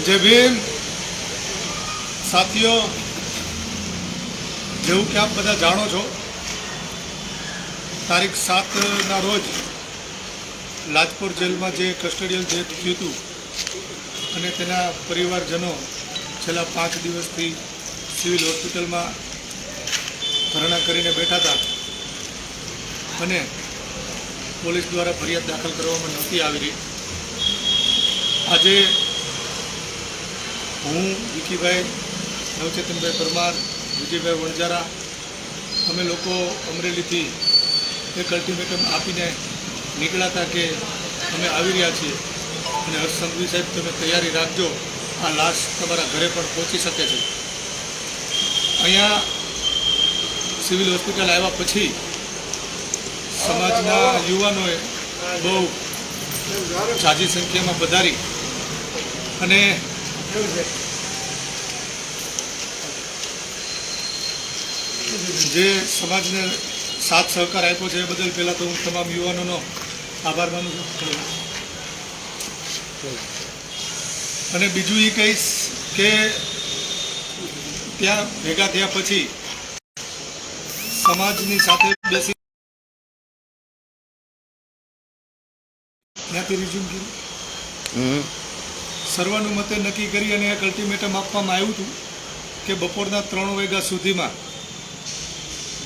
जय भीम साथियों, જેવું કે આપ બધા જાણો છો, તારીખ 7ના રોજ લાજપોર જેલમાં જે કસ્ટડિયલ ડેથ થયું હતું અને તેના પરિવારજનો છેલ્લા 5 દિવસથી સિવિલ હોસ્પિટલમાં ધરણા કરીને બેઠા હતા અને પોલીસ દ્વારા ફરિયાદ દાખલ કરવામાં નહોતી આવી રહી. આજે હું વિકીભાઈ, નવચેતનભાઈ પરમાર, વિજયભાઈ વણજારા અમે લોકો અમરેલીથી એક અલ્ટિમેટમ આપીને નીકળ્યા હતા કે અમે આવી રહ્યા છીએ અને હર્ષ સંઘવી સાહેબ તમે તૈયારી રાખજો, આ લાશ તમારા ઘરે પણ પહોંચી શકે છે. અહીંયા સિવિલ હોસ્પિટલ આવ્યા પછી સમાજના યુવાનોએ બહુ ઝાઝી સંખ્યામાં પધારી અને જે સમાજને સાથ સહકાર આપ્યો છે એ બદલ પહેલાં તો હું તમામ યુવાનોનો આભાર માનું છું. અને બીજું એ કહીશ કે ત્યાં ભેગા થયા પછી સમાજની સાથે બેસી ત્યાંથી રિઝ્યુમ કર્યું, સર્વાનુમતે નક્કી કરી અને એક અલ્ટિમેટમ આપવામાં આવ્યું હતું કે બપોરના 3 વાગ્યા સુધીમાં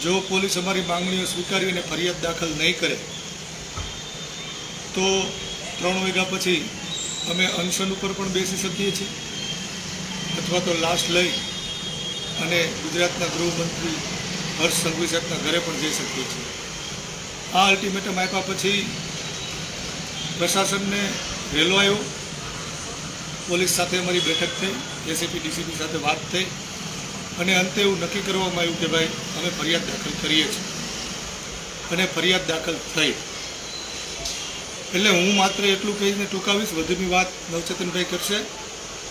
જો પોલીસ અમારી માંગણીઓ સ્વીકારી અને ફરિયાદ દાખલ નહીં કરે તો 3 વાગ્યા પછી અમે અનશન ઉપર પણ બેસી શકીએ છીએ અથવા તો લાશ લઈ અને ગુજરાતના ગૃહમંત્રી હર્ષ સંઘવી સાહેબના ઘરે પણ જઈ શકીએ છીએ. આ અલ્ટિમેટમ આપ્યા પછી પ્રશાસનને વહેલો આવ્યો, પોલીસ સાથે અમારી બેઠક થઈ, એસીપી ડીસીપી સાથે વાત થઈ અને અંતે એવું નક્કી કરવામાં આવ્યું કે ભાઈ અમે ફરિયાદ દાખલ કરીએ છીએ અને ફરિયાદ દાખલ થઈ. એટલે હું માત્ર એટલું કહીને ટૂંકાવીશ, વધુની વાત નવચેતનભાઈ કરશે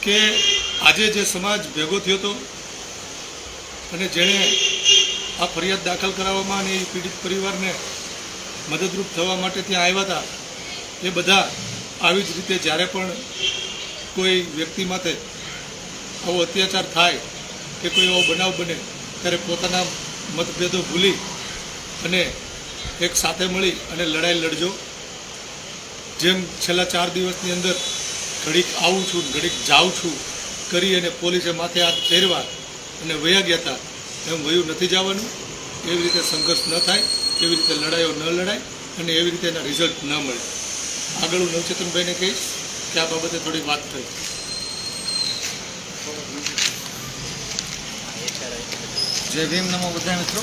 કે આજે જે સમાજ ભેગો થયો હતો અને જેણે આ ફરિયાદ દાખલ કરાવવામાં અને એ પીડિત પરિવારને મદદરૂપ થવા માટે ત્યાં આવ્યા હતા, એ બધા આવી જ રીતે જ્યારે પણ કોઈ વ્યક્તિ માથે આવો અત્યાચાર થાય કે કોઈ એવો બનાવ બને ત્યારે પોતાના મતભેદો ભૂલી અને એક સાથે મળી અને લડાઈ લડજો. જેમ છેલ્લા 4 દિવસની અંદર ઘડીક આવું છું ઘડીક જાઉં છું કરી અને પોલીસે માથે હાથ ફેરવા અને વયા ગયા હતા, એમ વયું નથી જવાનું. એવી રીતે સંઘર્ષ ન થાય, એવી રીતે લડાઈઓ ન લડાય અને એવી રીતે એના રિઝલ્ટ ન મળે. આગળ હું નવચેતનભાઈને કહીશ કે આ બાબતે થોડી વાત થઈ. જય ભીમ, નમો બધા મિત્રો.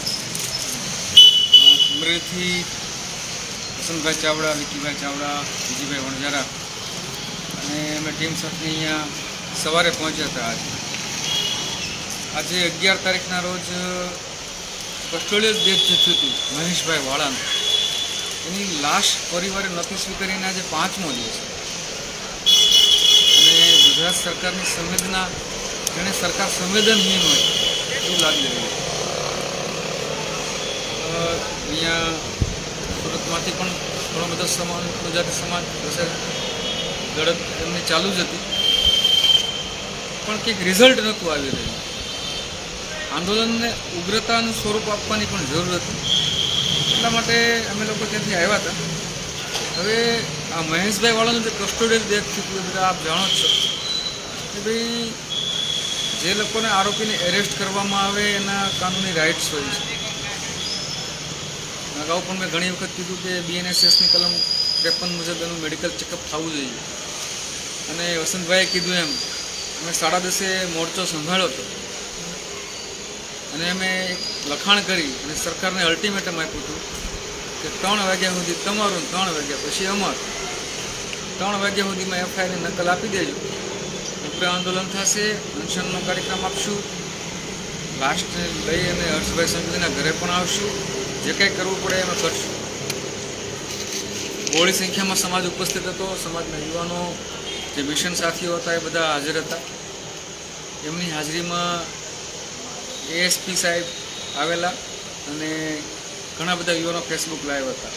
અમરેલીથી વસંતભાઈ ચાવડા, વિકીભાઈ ચાવડા, વિજયભાઈ વણજારા અને અમે ટીમ સાથે અહીંયા સવારે પહોંચ્યા હતા. આજે 11 તારીખના રોજ કસ્ટોડિયલ ડેથ થયું હતું મહેશભાઈ વાળાનું. એની લાશ પરિવારે નહોતી સ્વીકારીને આજે 5મો દિવસ અને ગુજરાત સરકારની સંવેદના જેણે સરકાર સંવેદનહીન હોય એવું લાગી રહ્યું. અહીંયા સુરતમાંથી પણ ઘણો બધો સમાજ, ગુજરાતી સમાજ વિશે લડત એમની ચાલુ જ હતી પણ કંઈક રિઝલ્ટ નહોતું આવી રહ્યું. આંદોલનને ઉગ્રતાનું સ્વરૂપ આપવાની પણ જરૂર હતી. એટલા માટે અમે લોકો ત્યાંથી આવ્યા હતા. હવે આ મહેશભાઈ વાળાનું જે કસ્ટોડિયલ ડેથ થયું એ બધા આપ જાણો જ છો કે ભાઈ જે લોકોને આરોપીને એરેસ્ટ કરવામાં આવે એના કાનૂની રાઇટ્સ હોય છે. અગાઉ પણ મેં ઘણી વખત કીધું કે BNSSની કલમ 53 મુજબ એનું મેડિકલ ચેકઅપ થવું જોઈએ અને વસંતભાઈએ કીધું એમ અમે 10:30 મોરચો સંભાળ્યો હતો અને અમે એક લખાણ કરી અને સરકારને અલ્ટિમેટમ આપ્યું હતું કે 3 વાગ્યા સુધી તમારું, 3 વાગ્યા પછી અમારું, 3 વાગ્યા સુધીમાં FIRની નકલ આપી દેજો. ઉગ્ર આંદોલન થશે, અનશનનો કાર્યક્રમ આપશું, લાસ્ટ લઈ અને હર્ષભાઈ સંઘવીના ઘરે પણ આવશું, જે કંઈ કરવું પડે એમાં કરશું. બહોળી સંખ્યામાં સમાજ ઉપસ્થિત હતો. સમાજના યુવાનો, જે મિશન સાથીઓ હતા એ બધા હાજર હતા. એમની હાજરીમાં ASP સાહેબ આવેલા અને ઘણા બધા યુવાનો ફેસબુક લાઈવ હતા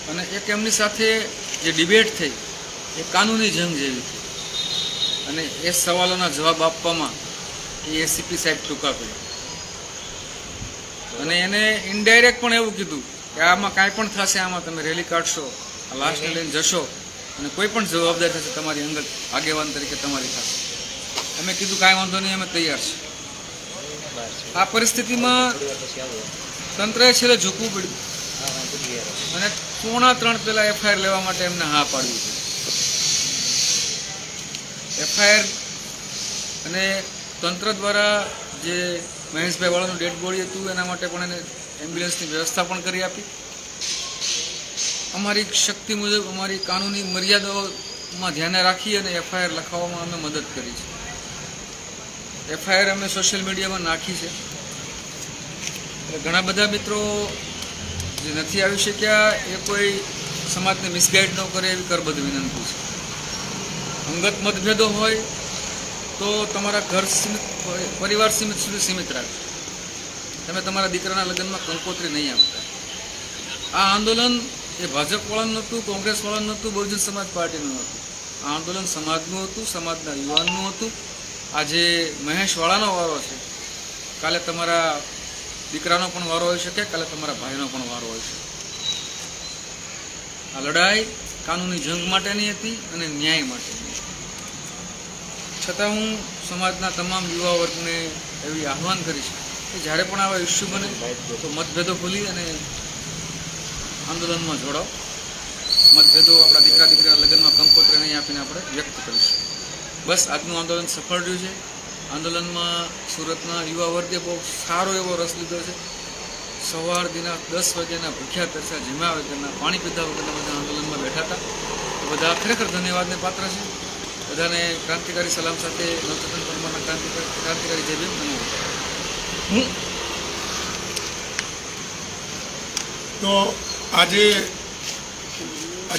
અને એક એમની સાથે જે ડિબેટ થઈ એ કાનૂની જંગ જેવી થઈ અને એ સવાલોના જવાબ આપવામાં એ એસીપી સાહેબ ટૂંકા પડી અને એને ઇનડાયરેક્ટ પણ એવું કીધું કે આમાં કાંઈ પણ થશે, આમાં તમે રેલી કાઢશો, આ લાશને લઈને જશો અને કોઈ પણ જવાબદારી થશે તમારી અંગત આગેવાન તરીકે તમારી થશે. અમે કીધું કાંઈ વાંધો નહીં, અમે તૈયાર છીએ. આ પરિસ્થિતિમાં તંત્રએ છેલ્લે ઝૂકવું પડ્યું અને 2:45 પહેલા એફઆઈઆર લેવા માટે એમને હા પાડવી પડી. એફઆઈઆર અને તંત્ર દ્વારા જે મહેશભાઈ વાળાનું ડેડ બોડી હતું એના માટે પણ એને એમ્બ્યુલન્સની વ્યવસ્થા પણ કરી આપી. અમારી શક્તિ મુજબ અમારી કાનૂની મર્યાદાઓમાં ધ્યાને રાખી અને એફઆઈઆર લખાવવામાં અમે મદદ કરી છે. એફઆઈઆર અમે સોશિયલ મીડિયામાં નાખી છે. એટલે ઘણા બધા મિત્રો જે નથી આવી શક્યા એ કોઈ સમાજને મિસગાઈડ ન કરે એવી કરબદ્ધ વિનંતી છે. અંગત મતભેદો હોય તો તમારા ઘર સીમિત, પરિવાર સીમિત સુધી સીમિત રાખો. તમે તમારા દીકરાના લગ્નમાં કંકોત્રી નહીં આપતા. આ આંદોલન એ ભાજપવાળાનું નહોતું, કોંગ્રેસવાળાનું નહોતું, બહુજન સમાજ પાર્ટીનું નહોતું. આ આંદોલન સમાજનું હતું, સમાજના યુવાનનું હતું. આજે મહેશવાળાનો વારો છે, કાલે તમારા દીકરાનો પણ વારો હોઈ શકે, કાલે તમારા ભાઈનો પણ વારો હોઈ શકે. આ લડાઈ કાનૂની જંગ માટેની હતી અને ન્યાય માટેની હતી. છતાં હું સમાજના તમામ યુવા વર્ગને એવી આહ્વાન કરીશ કે જ્યારે પણ આવા ઇસ્યુ બને તો મતભેદો ભૂલી અને આંદોલનમાં જોડાઓ. મતભેદો આપણા દીકરા દીકરીના લગ્નમાં કંકોત્રી નહીં આપીને આપણે વ્યક્ત કરીશું. બસ આજનું આંદોલન સફળ રહ્યું છે. આંદોલનમાં સુરતના યુવા વર્ગે બહુ સારો એવો રસ લીધો છે. સવારથી 10 વાગ્યાના ભૂખ્યા તરસ્યા જમ્યા વગરના, પાણી પીધા વગરના બધા આંદોલનમાં બેઠા હતા. તો બધા ખરેખર ધન્યવાદને પાત્ર છે. બધાને ક્રાંતિકારી સલામ સાથે નવચેતન પરમારના ક્રાંતિકારી જય ભીમ. તો આજે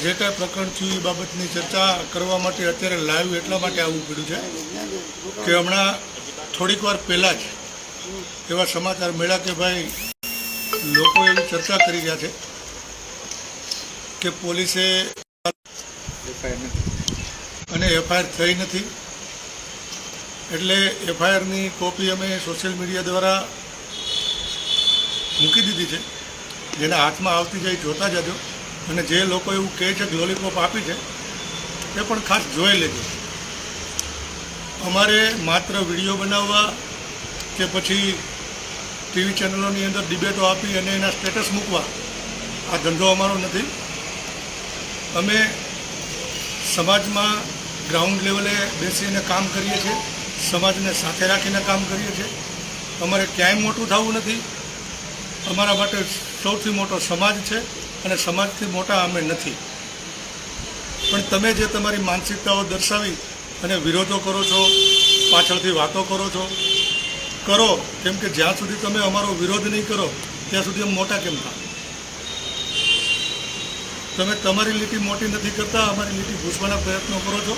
જે કાંઈ પ્રકરણ થયું એ બાબતની ચર્ચા કરવા માટે અત્યારે લાઈવ એટલા માટે આવવું પડ્યું છે કે હમણાં થોડીક વાર પહેલાં જ એવા સમાચાર મળ્યા કે ભાઈ લોકો એવી ચર્ચા કરી રહ્યા છે કે પોલીસે અને એફઆઈઆર થઈ નથી. એટલે એફઆઈઆરની કોપી અમે સોશિયલ મીડિયા દ્વારા મૂકી દીધી છે. જેના હાથમાં આવતી જાય જોતા જજો. અને જે લોકો એવું કહે છે કે લોલીપોપ આપી છે એ પણ ખાસ જોઈ લેજો. અમારે માત્ર વિડીયો બનાવવા કે પછી ટીવી ચેનલોની અંદર ડિબેટો આપી અને એના સ્ટેટસ મૂકવા આ ધંધો અમારો નથી. અમે સમાજમાં ગ્રાઉન્ડ લેવલે બેસીને કામ કરીએ છીએ, સમાજને સાથે રાખીને કામ કરીએ છીએ. અમારે ક્યાંય મોટું થવું નથી. અમારા માટે સૌથી મોટો સમાજ છે અને સમાજથી મોટા અમે નથી. પણ તમે જે તમારી માનસિકતાઓ દર્શાવી અને વિરોધો કરો છો, પાછળથી વાતો કરો છો, કરો. કેમ કે જ્યાં સુધી તમે અમારો વિરોધ નહીં કરો ત્યાં સુધી અમે મોટા કેમ થાય? તમે તમારી લીટી મોટી નથી કરતા, અમારી લીટી ભૂસવાના પ્રયત્નો કરો છો.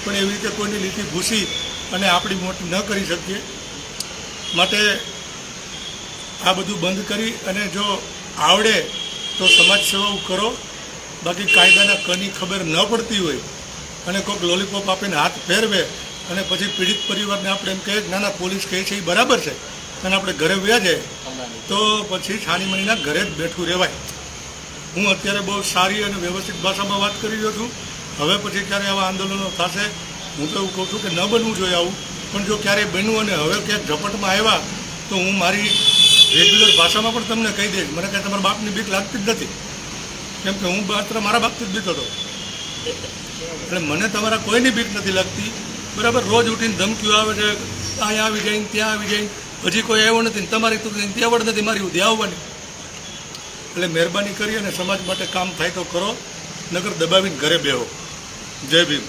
પણ એવી રીતે કોઈની લીટી ભૂસી અને આપણી મોટી ન કરી શકીએ. માટે આ બધું બંધ કરી અને જો આવડે તો સમાજ સેવાઓ કરો. બાકી કાયદાના કની ખબર ન પડતી હોય અને કોઈક લોલીપોપ આપીને હાથ ફેરવે અને પછી પીડિત પરિવારને આપણે એમ કહીએ કે ના ના પોલીસ કહે છે એ બરાબર છે અને આપણે ઘરે વ્યા જાય તો પછી છાનીમણીના ઘરે જ બેઠું રહેવાય. હું અત્યારે બહુ સારી અને વ્યવસ્થિત ભાષામાં વાત કરી રહ્યો છું. હવે પછી ક્યારે આવા આંદોલનો થશે હું તો એવું કહું છું કે ન બનવું જોઈએ આવું. પણ જો ક્યારેય બન્યું અને હવે ક્યાંક ઝપટમાં આવ્યા તો હું મારી રેગ્યુલર ભાષામાં પણ તમને કહી દઈશ. મને કાંઈ તમારા બાપની બીક લાગતી જ નથી. કેમ કે હું માત્ર મારા બાપથી જ બીતો હતો. એટલે મને તમારા કોઈની બીક નથી લાગતી. બરાબર, રોજ ઉઠીને ધમકીઓ આવે છે, અહીંયા આવી જાય ત્યાં આવી જાય. હજી કોઈ આવ્યો નથી, તમારી તો ત્યાં આવડ નથી મારી સુધી આવવાની. એટલે મહેરબાની કરી અને સમાજ માટે કામ થાય તો કરો, નગર દબાવીને ઘરે બેહો. જય ભીમ.